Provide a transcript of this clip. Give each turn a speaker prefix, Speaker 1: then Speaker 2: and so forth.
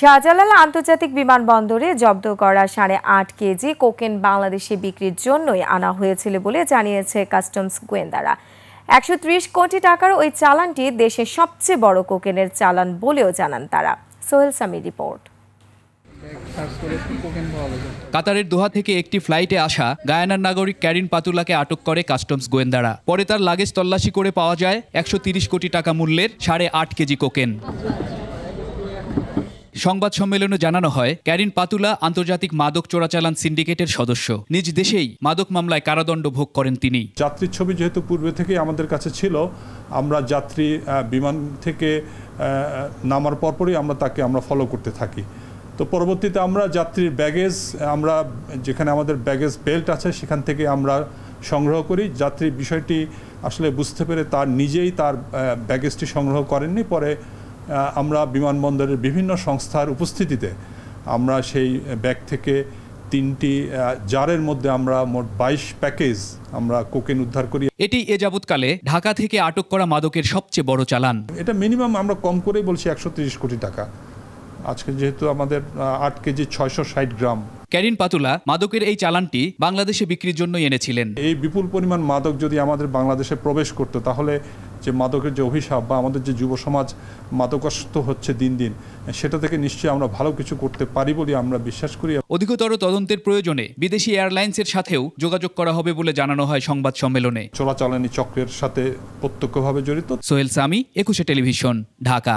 Speaker 1: শাহজালাল আন্তর্জাতিক বিমানবন্দরে জব্দ করা 8.5 কেজি কোকেন বাংলাদেশে বিক্রির জন্যই আনা হয়েছিল বলে জানিয়েছে কাস্টমস গোয়েন্দারা। 130 কোটি টাকার ওই চালানটি দেশের সবচেয়ে বড় কোকেনের চালান বলেও জানান তারা। সোহেল সামির রিপোর্ট।
Speaker 2: কাতারের দোহা থেকে একটি ফ্লাইটে আসা গায়ানার নাগরিক ক্যারিন পাতুলাকে আটক করে কাস্টমস গোয়েন্দারা। পরে তার লাগেজ তল্লাশি করে পাওয়া যায় 130 কোটি টাকা মূল্যের 8.5 কেজি কোকেন। সংবাদ সম্মেলনে জানানো হয়, ক্যারিন পাতুলা আন্তর্জাতিক মাদক চোরাচালান সিন্ডিকেটের সদস্য। নিজ দেশেই মাদক মামলায় কারাদণ্ড ভোগ করেন তিনি।
Speaker 3: যাত্রীর ছবি যেহেতু পূর্বে থেকেই আমাদের কাছে ছিল, আমরা যাত্রী বিমান থেকে নামার পরপরই আমরা ফলো করতে থাকি। তো পরবর্তীতে আমরা যাত্রীর ব্যাগেজ, আমরা যেখানে আমাদের ব্যাগেজ বেল্ট আছে সেখান থেকে আমরা সংগ্রহ করি। যাত্রী বিষয়টি আসলে বুঝতে পেরে তার নিজেই তার ব্যাগেজটি সংগ্রহ করেননি। পরে আমরা বিমানবন্দরের বিভিন্ন সংস্থার উপস্থিতিতে আমরা সেই ব্যাগ থেকে 3টি জারের মধ্যে আমরা মোট 22 প্যাকেজ আমরা কোকেন উদ্ধার করি।
Speaker 2: এটি এ যাবৎকালে ঢাকা থেকে আটক করা মাদকের সবচেয়ে বড় চালান।
Speaker 3: এটা মিনিমাম আমরা কম করেই বলছি 130 কোটি টাকা। আজকে যেহেতু আমাদের 8 কেজি 660 গ্রাম।
Speaker 2: ক্যারিন পাতুলা মাদকের এই চালানটি বাংলাদেশে বিক্রির জন্য এনেছিলেন।
Speaker 3: এই বিপুল পরিমাণ মাদক যদি আমাদের বাংলাদেশে প্রবেশ করত, তাহলে যে মাদকের যে অভিশাপ বা আমাদের যে যুব সমাজ মাদকাসক্ত হচ্ছে দিন দিন, সেটা থেকে নিশ্চয়ই আমরা ভালো কিছু করতে পারি বলে আমরা বিশ্বাস করি।
Speaker 2: অধিকতর তদন্তের প্রয়োজনে বিদেশি এয়ারলাইন্সের সাথেও যোগাযোগ করা হবে বলে জানানো হয় সংবাদ সম্মেলনে।
Speaker 3: চোরাচালানি চক্রের সাথে প্রত্যক্ষভাবে জড়িত।
Speaker 2: সোহেল সামি, 21 টেলিভিশন, ঢাকা।